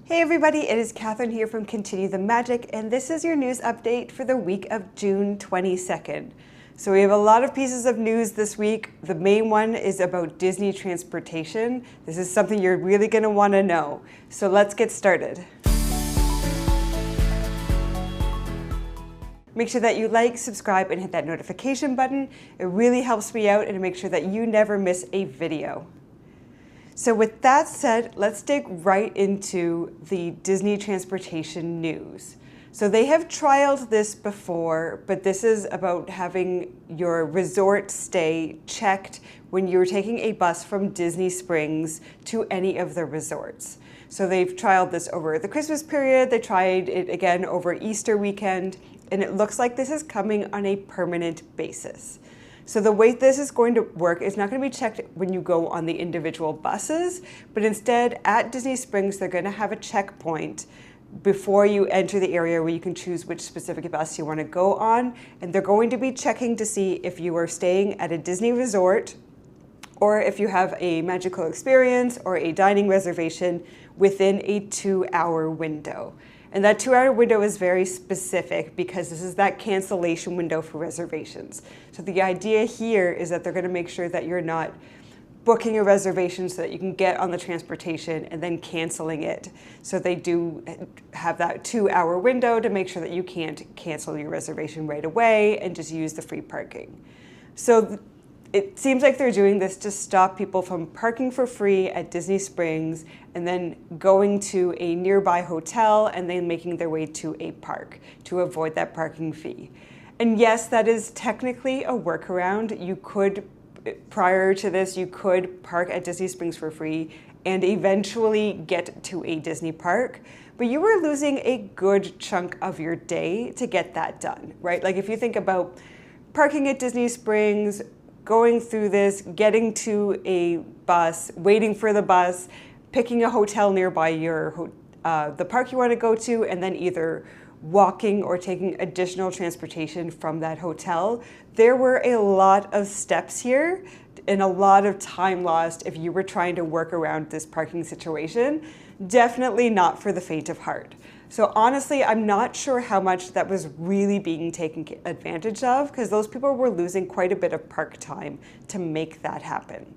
Hey everybody, it is Catherine here from Continue the Magic, and this is your news update for the week of June 22nd. So we have a lot of pieces of news this week. The main one is about Disney transportation. This is something you're really going to want to know. So let's get started. Make sure that you like, subscribe, and hit that notification button. It really helps me out and to make sure that you never miss a video. So with that said, let's dig right into the Disney transportation news. So they have trialed this before, but this is about having your resort stay checked when you're taking a bus from Disney Springs to any of the resorts. So they've trialed this over the Christmas period, they tried it again over Easter weekend, and it looks like this is coming on a permanent basis. So the way this is going to work is not going to be checked when you go on the individual buses, but instead at Disney Springs, they're going to have a checkpoint before you enter the area where you can choose which specific bus you want to go on. And they're going to be checking to see if you are staying at a Disney resort or if you have a magical experience or a dining reservation within a 2-hour window. And that 2-hour window is very specific because this is that cancellation window for reservations. So the idea here is that they're going to make sure that you're not booking a reservation so that you can get on the transportation and then canceling it. So they do have that 2-hour window to make sure that you can't cancel your reservation right away and just use the free parking. So it seems like they're doing this to stop people from parking for free at Disney Springs and then going to a nearby hotel and then making their way to a park to avoid that parking fee. And yes, that is technically a workaround. You could, prior to this, you could park at Disney Springs for free and eventually get to a Disney park, but you were losing a good chunk of your day to get that done, right? Like if you think about parking at Disney Springs, going through this, getting to a bus, waiting for the bus, picking a hotel nearby the park you want to go to, and then either walking or taking additional transportation from that hotel. There were a lot of steps here and a lot of time lost if you were trying to work around this parking situation. Definitely not for the faint of heart. So honestly, I'm not sure how much that was really being taken advantage of because those people were losing quite a bit of park time to make that happen.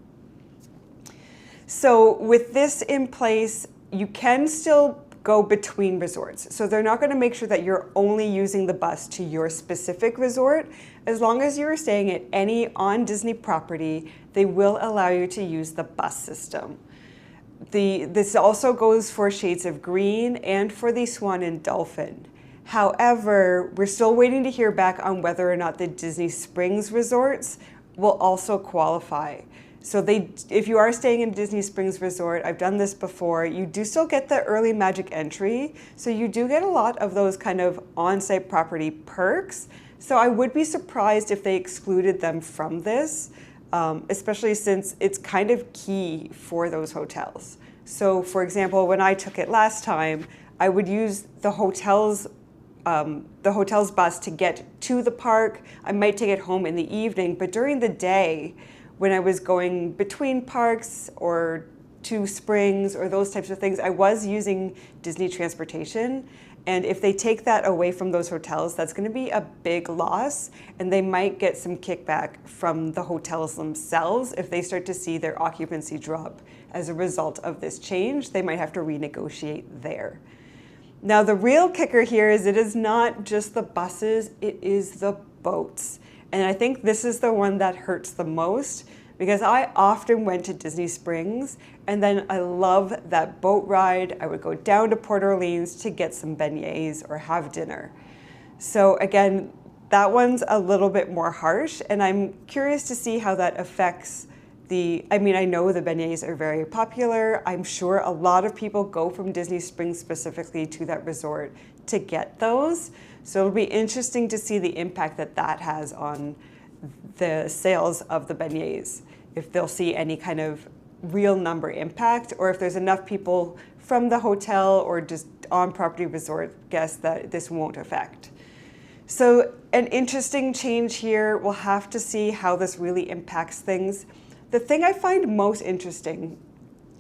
So with this in place, you can still go between resorts. So they're not going to make sure that you're only using the bus to your specific resort. As long as you're staying at any on Disney property, they will allow you to use the bus system. This also goes for shades of green and for the Swan and Dolphin. However, we're still waiting to hear back on whether or not the Disney Springs resorts will also qualify. So if you are staying in Disney Springs Resort, I've done this before, you do still get the early magic entry. So you do get a lot of those kind of on-site property perks. So I would be surprised if they excluded them from this. Especially since it's kind of key for those hotels. So for example, when I took it last time, I would use the hotel's bus to get to the park. I might take it home in the evening, but during the day, when I was going between parks or to Springs or those types of things, I was using Disney transportation. And if they take that away from those hotels, that's going to be a big loss. And they might get some kickback from the hotels themselves if they start to see their occupancy drop as a result of this change. They might have to renegotiate there. Now, the real kicker here is it is not just the buses, it is the boats. And I think this is the one that hurts the most because I often went to Disney Springs and then I love that boat ride. I would go down to Port Orleans to get some beignets or have dinner. So again, that one's a little bit more harsh and I'm curious to see how that affects I know the beignets are very popular. I'm sure a lot of people go from Disney Springs specifically to that resort to get those. So it'll be interesting to see the impact that that has on the sales of the beignets, if they'll see any kind of real number impact, or if there's enough people from the hotel or just on-property resort guests that this won't affect. So an interesting change here. We'll have to see how this really impacts things. The thing I find most interesting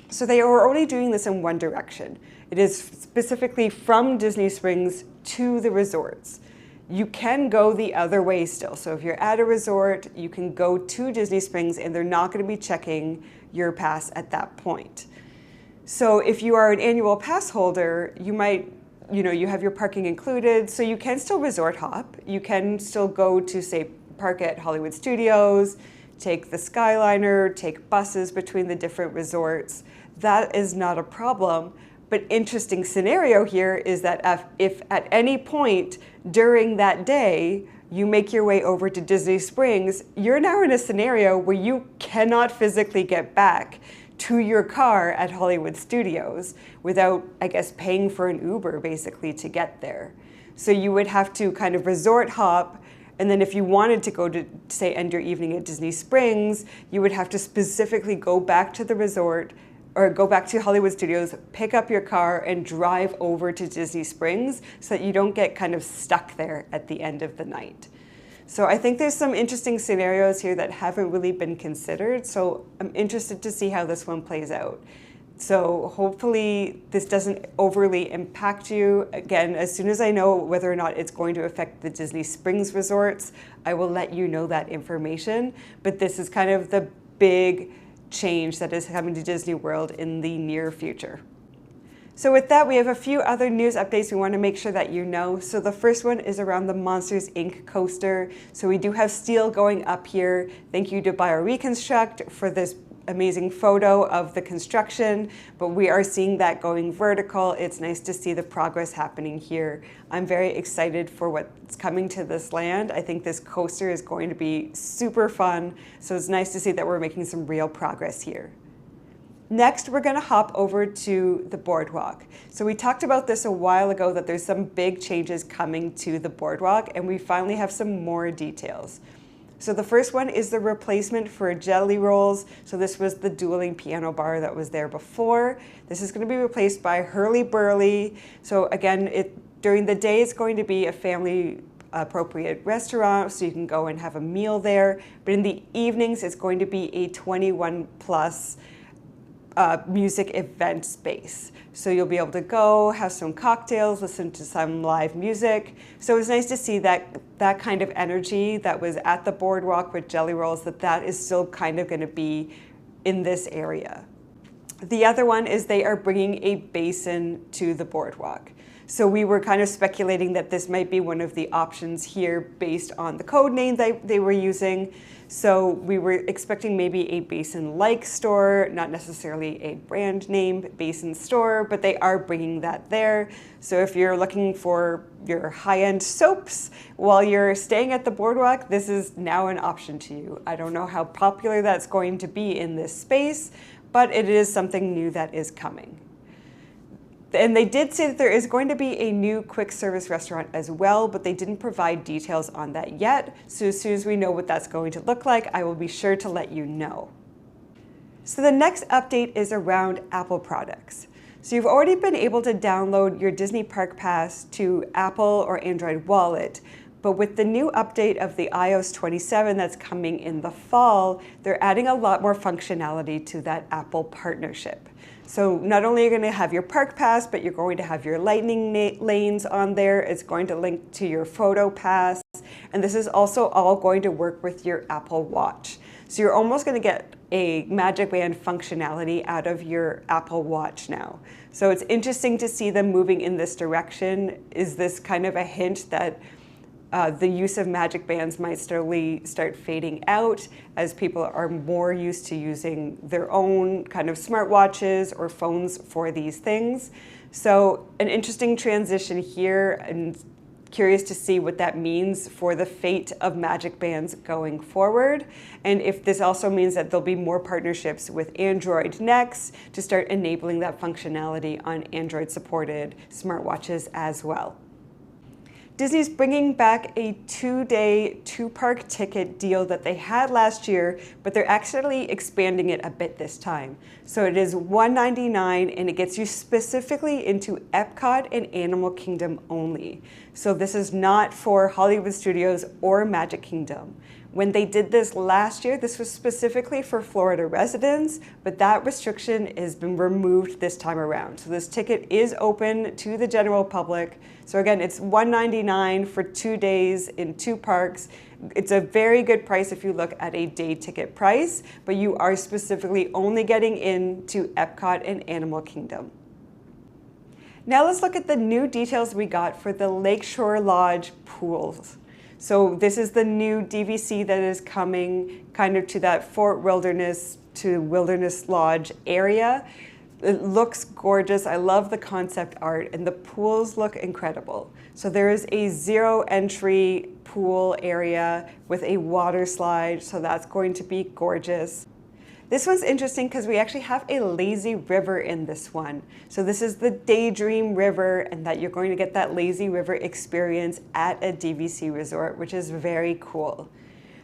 So they are only doing this in one direction. It is specifically from Disney Springs to the resorts. You can go the other way still. So if you're at a resort, you can go to Disney Springs and they're not going to be checking your pass at that point. So if you are an annual pass holder, you might, you have your parking included, so you can still resort hop. You can still go to, say, park at Hollywood Studios, take the Skyliner, take buses between the different resorts. That is not a problem. But interesting scenario here is that if at any point during that day you make your way over to Disney Springs, you're now in a scenario where you cannot physically get back to your car at Hollywood Studios without, I guess, paying for an Uber basically to get there. So you would have to kind of resort hop, and then if you wanted to go to, say, end your evening at Disney Springs, you would have to specifically go back to the resort or go back to Hollywood Studios, pick up your car and drive over to Disney Springs so that you don't get kind of stuck there at the end of the night. So I think there's some interesting scenarios here that haven't really been considered. So I'm interested to see how this one plays out. So hopefully this doesn't overly impact you. Again, as soon as I know whether or not it's going to affect the Disney Springs resorts, I will let you know that information. But this is kind of the big change that is coming to Disney World in the near future. So with that, we have a few other news updates we want to make sure that you know. So the first one is around the Monsters, Inc. coaster. So we do have steel going up here. Thank you to BioReconstruct for this amazing photo of the construction, but we are seeing that going vertical. It's nice to see the progress happening here. I'm very excited for what's coming to this land. I think this coaster is going to be super fun, so it's nice to see that we're making some real progress here. Next, we're going to hop over to the boardwalk. So we talked about this a while ago, that there's some big changes coming to the boardwalk, and we finally have some more details. So the first one is the replacement for Jelly Rolls. So this was the dueling piano bar that was there before. This is going to be replaced by Hurly-Burly. So again, during the day it's going to be a family appropriate restaurant, so you can go and have a meal there. But in the evenings, it's going to be a 21 plus music event space. So you'll be able to go, have some cocktails, listen to some live music. So it's nice to see that kind of energy that was at the boardwalk with Jelly Rolls, that is still kind of going to be in this area. The other one is they are bringing a basin to the boardwalk. So we were kind of speculating that this might be one of the options here based on the code name they were using. So we were expecting maybe a basin-like store, not necessarily a brand name basin store, but they are bringing that there. So if you're looking for your high-end soaps while you're staying at the boardwalk, this is now an option to you. I don't know how popular that's going to be in this space, but it is something new that is coming. And they did say that there is going to be a new quick service restaurant as well, but they didn't provide details on that yet. So as soon as we know what that's going to look like, I will be sure to let you know. So the next update is around Apple products. So you've already been able to download your Disney Park Pass to Apple or Android Wallet, but with the new update of the iOS 27 that's coming in the fall, they're adding a lot more functionality to that Apple partnership. So not only are you going to have your Park Pass, but you're going to have your lightning lanes on there. It's going to link to your Photo Pass. And this is also all going to work with your Apple Watch. So you're almost going to get a Magic Band functionality out of your Apple Watch now. So it's interesting to see them moving in this direction. Is this kind of a hint that the use of Magic Bands might slowly start fading out as people are more used to using their own kind of smartwatches or phones for these things? So an interesting transition here, and curious to see what that means for the fate of Magic Bands going forward. And if this also means that there'll be more partnerships with Android next to start enabling that functionality on Android supported smartwatches as well. Disney's bringing back a 2-day, 2-park ticket deal that they had last year, but they're actually expanding it a bit this time. So it is $199 and it gets you specifically into Epcot and Animal Kingdom only. So this is not for Hollywood Studios or Magic Kingdom. When they did this last year, this was specifically for Florida residents, but that restriction has been removed this time around. So this ticket is open to the general public. So again, it's $199 for 2 days in 2 parks. It's a very good price if you look at a day ticket price, but you are specifically only getting into Epcot and Animal Kingdom. Now let's look at the new details we got for the Lakeshore Lodge pools. So this is the new DVC that is coming kind of to that Fort Wilderness to Wilderness Lodge area. It looks gorgeous. I love the concept art, and the pools look incredible. So there is a 0 entry pool area with a water slide, so that's going to be gorgeous. This one's interesting because we actually have a lazy river in this one. So this is the Daydream River, and that you're going to get that lazy river experience at a DVC resort, which is very cool.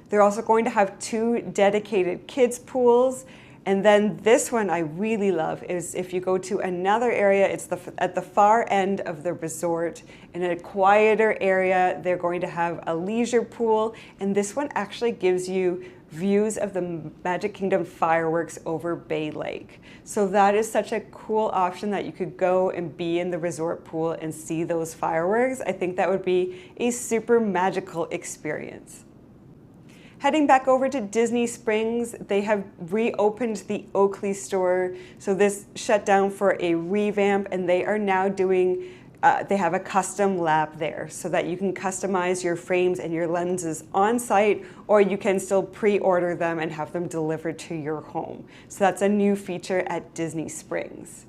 They're also going to have 2 dedicated kids pools. And then this one I really love is if you go to another area, it's at the far end of the resort. In a quieter area, they're going to have a leisure pool. And this one actually gives you views of the Magic Kingdom fireworks over Bay Lake. So that is such a cool option that you could go and be in the resort pool and see those fireworks. I think that would be a super magical experience. Heading back over to Disney Springs, they have reopened the Oakley Store. So this shut down for a revamp, and they are now doing they have a custom lab there so that you can customize your frames and your lenses on site, or you can still pre-order them and have them delivered to your home. So that's a new feature at Disney Springs.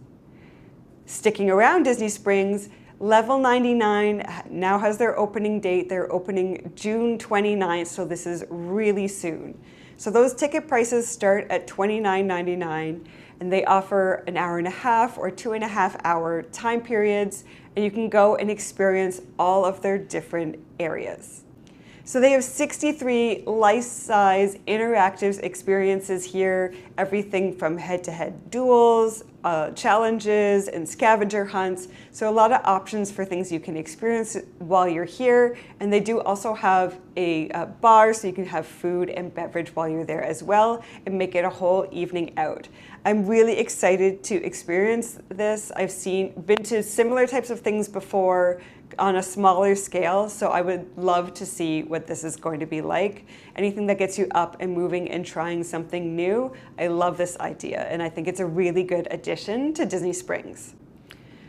Sticking around Disney Springs, Level 99 now has their opening date. They're opening June 29th, so this is really soon. So those ticket prices start at $29.99, and they offer an hour and a half or 2.5 hour time periods, and you can go and experience all of their different areas. So they have 63 life-size interactive experiences here, everything from head-to-head duels, challenges, and scavenger hunts. So a lot of options for things you can experience while you're here. And they do also have a bar, so you can have food and beverage while you're there as well, and make it a whole evening out. I'm really excited to experience this. I've been to similar types of things before on a smaller scale, so I would love to see what this is going to be like. Anything that gets you up and moving and trying something new, I love this idea, and I think it's a really good addition to Disney Springs.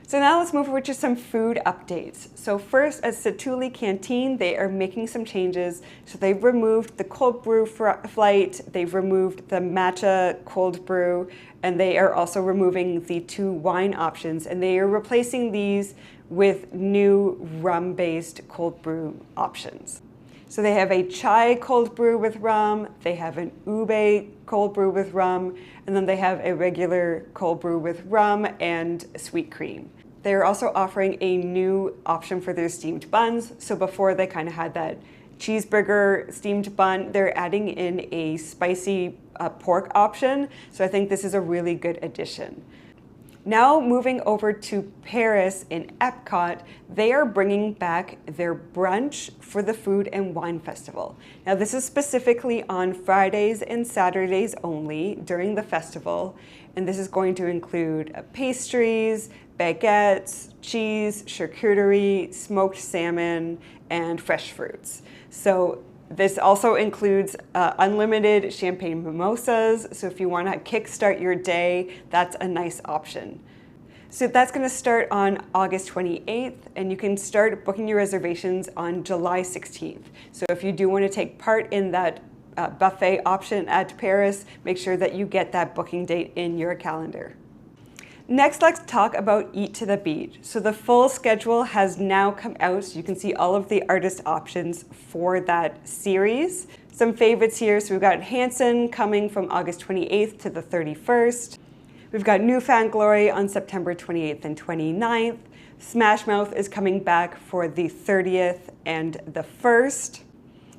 So now let's move over to some food updates. So first, at Satu'li Canteen, they are making some changes. So they've removed the cold brew flight, they've removed the matcha cold brew, and they are also removing the 2 wine options, and they are replacing these with new rum-based cold brew options. So they have a chai cold brew with rum, they have an ube cold brew with rum, and then they have a regular cold brew with rum and sweet cream. They're also offering a new option for their steamed buns. So before they kind of had that cheeseburger steamed bun, they're adding in a spicy pork option. So I think this is a really good addition. Now moving over to Paris in Epcot, they are bringing back their brunch for the Food and Wine Festival. Now this is specifically on Fridays and Saturdays only during the festival, and this is going to include pastries, baguettes, cheese, charcuterie, smoked salmon, and fresh fruits. So this also includes unlimited champagne mimosas, so if you want to kickstart your day, that's a nice option. So that's going to start on August 28th, and you can start booking your reservations on July 16th. So if you do want to take part in that buffet option at Paris, make sure that you get that booking date in your calendar. Next, let's talk about Eat to the Beach. So the full schedule has now come out, so you can see all of the artist options for that series. Some favorites here, so we've got Hanson coming from August 28th to the 31st. We've got New Found Glory on September 28th and 29th. Smash Mouth is coming back for the 30th and the 1st.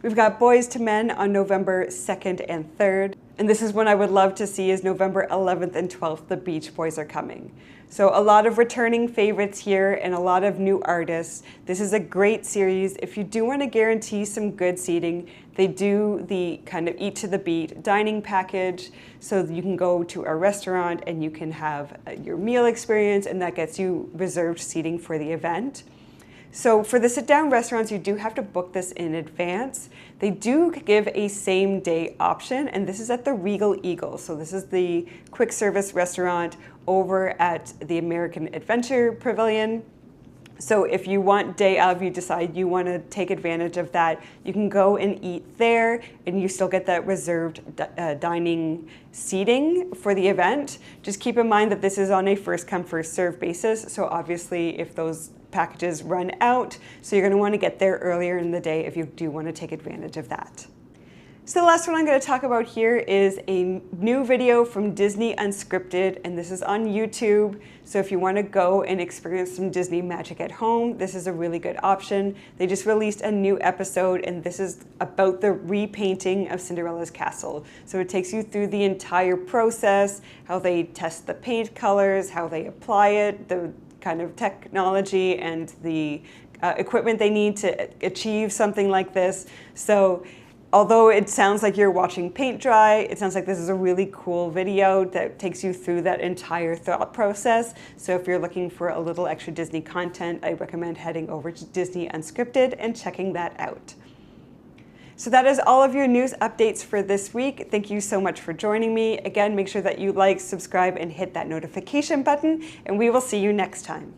We've got Boys to Men on November 2nd and 3rd. And this is one I would love to see is November 11th and 12th, the Beach Boys are coming. So a lot of returning favorites here and a lot of new artists. This is a great series. If you do want to guarantee some good seating, they do the kind of eat to the beat dining package, so you can go to a restaurant and you can have your meal experience, and that gets you reserved seating for the event. So for the sit-down restaurants, you do have to book this in advance. They do give a same-day option, and this is at the Regal Eagle. So this is the quick service restaurant over at the American Adventure Pavilion. So if you want day of, you decide you want to take advantage of that, you can go and eat there, and you still get that reserved dining seating for the event. Just keep in mind that this is on a first come, first serve basis. So obviously if those packages run out, so you're going to want to get there earlier in the day if you do want to take advantage of that. So the last one I'm going to talk about here is a new video from Disney Unscripted, and this is on YouTube. So if you want to go and experience some Disney magic at home, this is a really good option. They just released a new episode, and this is about the repainting of Cinderella's castle. So it takes you through the entire process, how they test the paint colors, how they apply it, the kind of technology and the equipment they need to achieve something like this. So although it sounds like you're watching paint dry, it sounds like this is a really cool video that takes you through that entire thought process. So if you're looking for a little extra Disney content, I recommend heading over to Disney Unscripted and checking that out. So that is all of your news updates for this week. Thank you so much for joining me. Again, make sure that you like, subscribe, and hit that notification button, and we will see you next time.